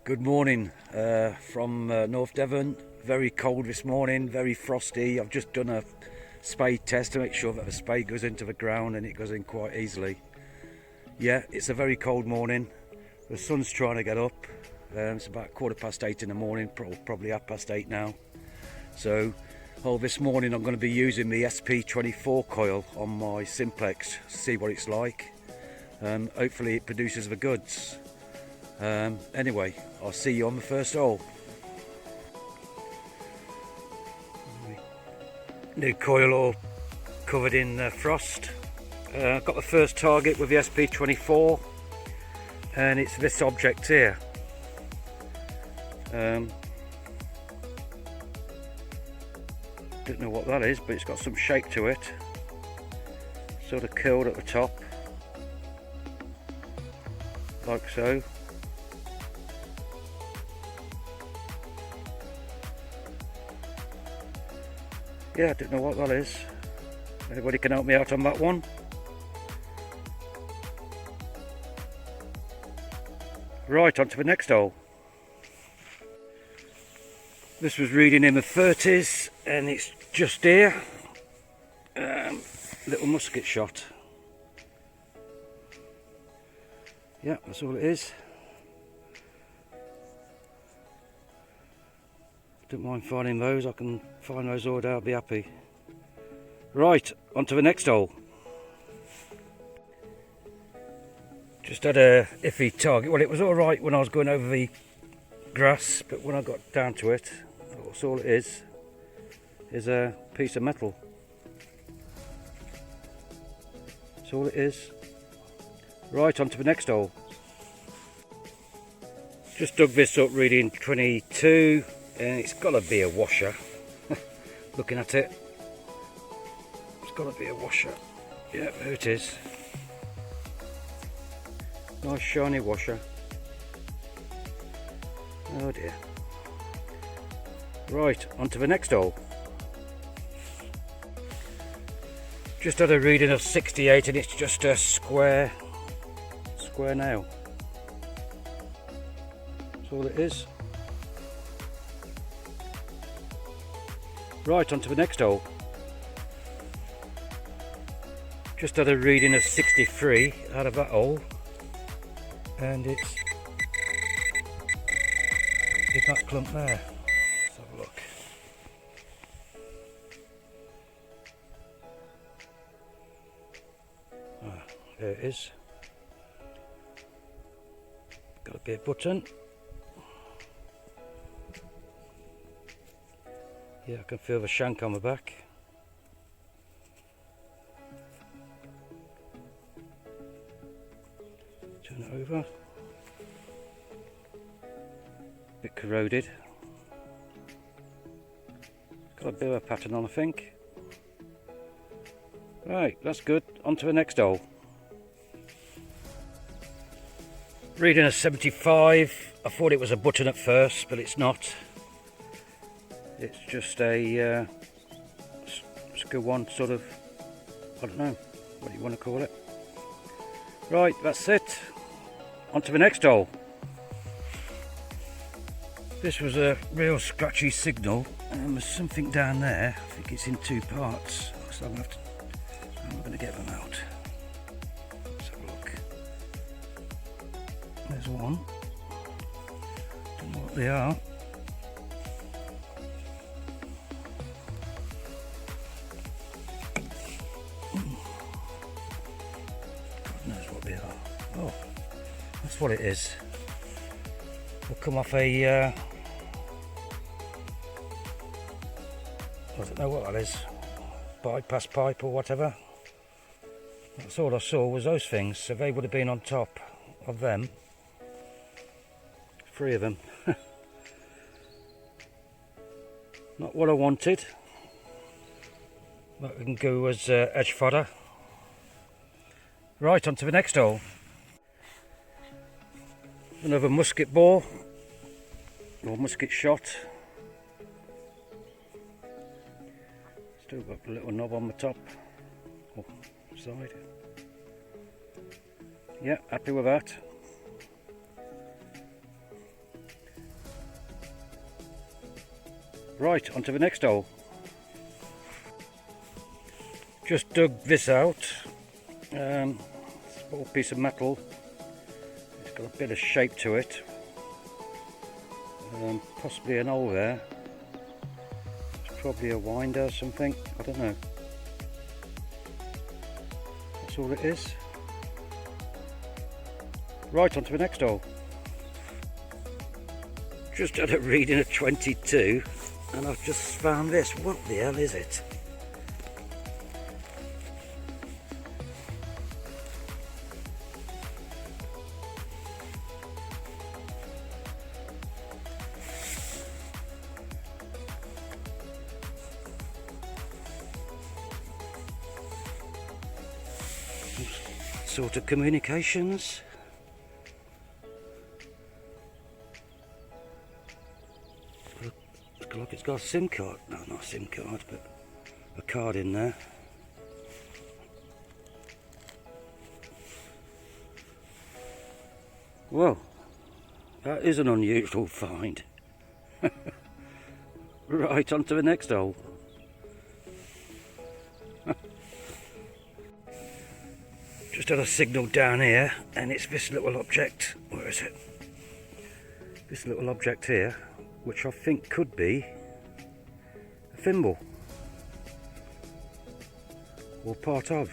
Good morning from North Devon. Very cold this morning, very frosty. I've just done a spade test to make sure that the spade goes into the ground and it goes in quite easily. Yeah, it's a very cold morning. The sun's trying to get up. It's about 8:15 in the morning, probably 8:30 now. So this morning I'm going to be using the SP24 coil on my Simplex, see what it's like. Hopefully it produces the goods. Anyway, I'll see you on the first hole. New coil all covered in frost. I've got the first target with the SP24 and it's this object here. Don't know what that is, but it's got some shape to it. Sort of curled at the top, like so. Yeah, I don't know what that is. Anybody can help me out on that one? Right, on to the next hole. This was reading in the 30s and it's just here. Little musket shot. Yeah, that's all it is. Don't mind finding those, I can find those all day, I'll be happy. Right, on to the next hole. Just had a iffy target. Well, it was alright when I was going over the grass, but when I got down to it, that's all it is a piece of metal. That's all it is. Right, on to the next hole. Just dug this up reading 22. And it's got to be a washer. Looking at it, it's got to be a washer. Yeah, there it is. Nice shiny washer. Oh dear. Right, on to the next hole. Just had a reading of 68 and it's just a square nail. That's all it is. Right, on to the next hole. Just had a reading of 63 out of that hole, and it's in that clump there. Let's have a look. There it is. Got to be a button. Yeah, I can feel the shank on the back. Turn it over. Bit corroded. Got a bit of a pattern on, I think. Right, that's good. On to the next hole. Reading a 75. I thought it was a button at first, but it's not. It's just a screw one sort of, I don't know what you want to call it. Right, that's it. On to the next hole. This was a real scratchy signal and there's something down there. I think it's in two parts. So I'm going to get them out. Let's have a look. There's one. Don't know what they are. Oh, that's what it is. Will come off a I don't know what that is, bypass pipe or whatever. That's all I saw was those things, so they would have been on top of them. 3 of them. Not what I wanted. That can go as edge fodder. Right, on to the next hole. Another musket ball, or musket shot. Still got a little knob on the top, or side. Yeah, happy with that. Right, onto the next hole. Just dug this out. It's a small piece of metal. It's got a bit of shape to it. Possibly an hole there. It's probably a winder or something. I don't know. That's all it is. Right, onto the next hole. Just had a reading of 22 and I've just found this. What the hell is it? Sort of communications. Looks like it's got a SIM card. No, not a SIM card, but a card in there. Well, that is an unusual find. Right, on to the next hole. Just had a signal down here, and it's this little object. Where is it? This little object here, which I think could be a thimble, or part of.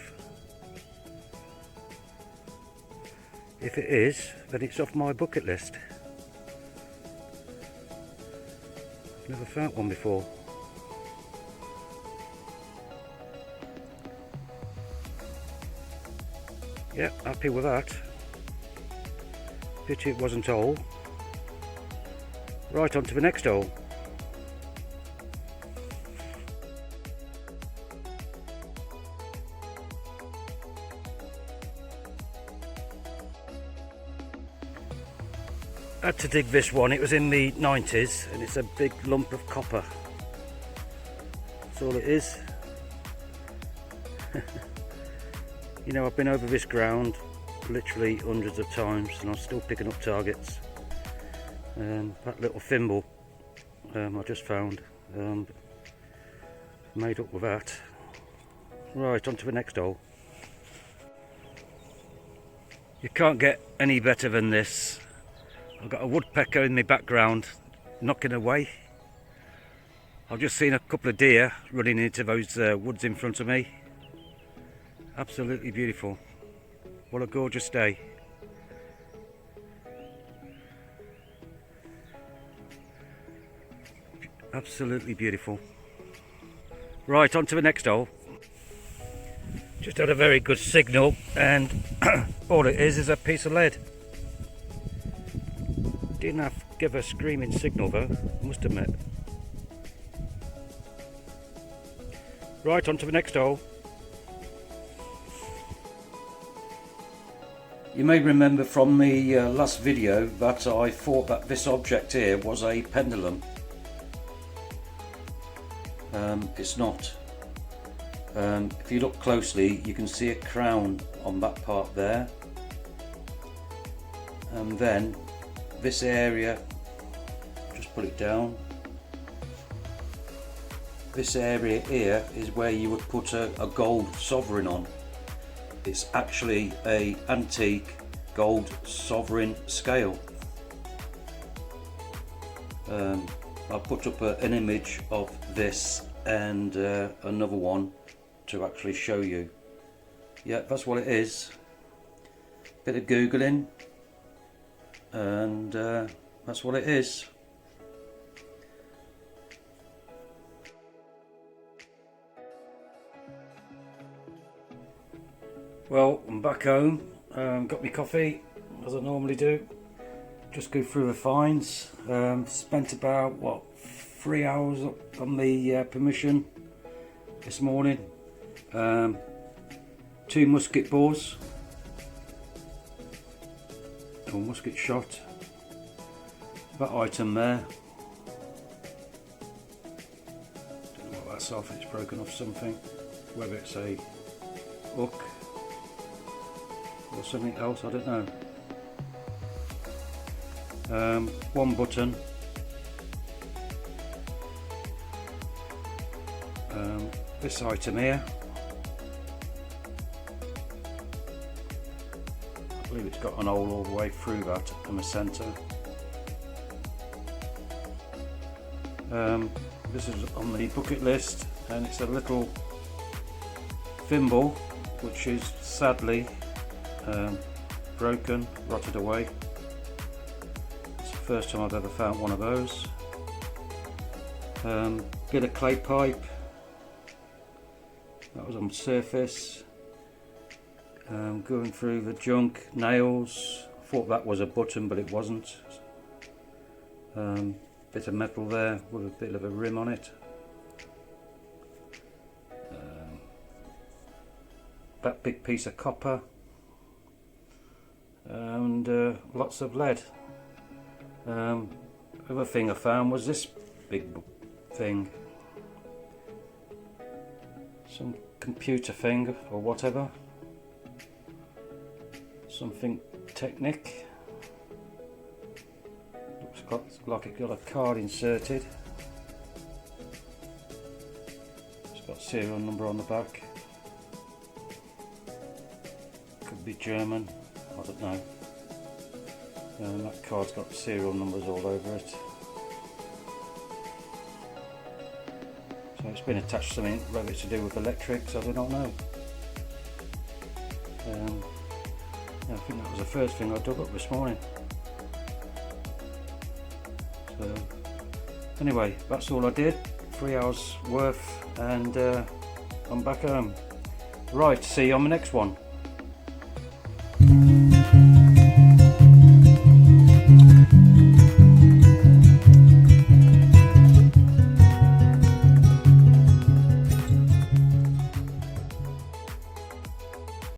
If it is, then it's off my bucket list. Never found one before. Yeah, happy with that. Pity it wasn't all. Right, on to the next hole. Had to dig this one. It was in the 90s and it's a big lump of copper. That's all it is. You know, I've been over this ground literally hundreds of times and I'm still picking up targets. That little thimble I just found, made up with that. Right, on to the next hole. You can't get any better than this. I've got a woodpecker in the background knocking away. I've just seen a couple of deer running into those woods in front of me. Absolutely beautiful. What a gorgeous day. Absolutely beautiful. Right, on to the next hole. Just had a very good signal and all it is a piece of lead. Didn't have to give a screaming signal though, I must admit. Right, on to the next hole. You may remember from the last video that I thought that this object here was a pendulum. It's not. If you look closely you can see a crown on that part there, and then this area, just put it down, this area here is where you would put a gold sovereign on. It's actually a antique gold sovereign scale. I'll put up an image of this and another one to actually show you. Yeah, that's what it is. Bit of googling and that's what it is. Well, I'm back home, got my coffee as I normally do, just go through the finds. Spent about 3 hours on the permission this morning. 2 musket bores, or musket shot, that item there, don't know what that's off, it's broken off something, whether it's a hook or something else, I don't know. 1 button, this item here. I believe it's got an hole all the way through that in the centre. This is on the bucket list, and it's a little thimble which is sadly broken, rotted away. It's the first time I've ever found one of those. Bit of clay pipe that was on the surface. Going through the junk, nails. I thought that was a button, but it wasn't. Bit of metal there with a bit of a rim on it. That big piece of copper, and lots of lead. Other thing I found was this big thing, some computer thing or whatever, something Technic. Looks like it got a card inserted. It's got serial number on the back. Could be German, I don't know. That card's got serial numbers all over it. So it's been attached to something, whether it's to do with electrics, I do not know. I think that was the first thing I dug up this morning. So anyway, that's all I did. 3 hours worth, and I'm back home. Right, see you on the next one.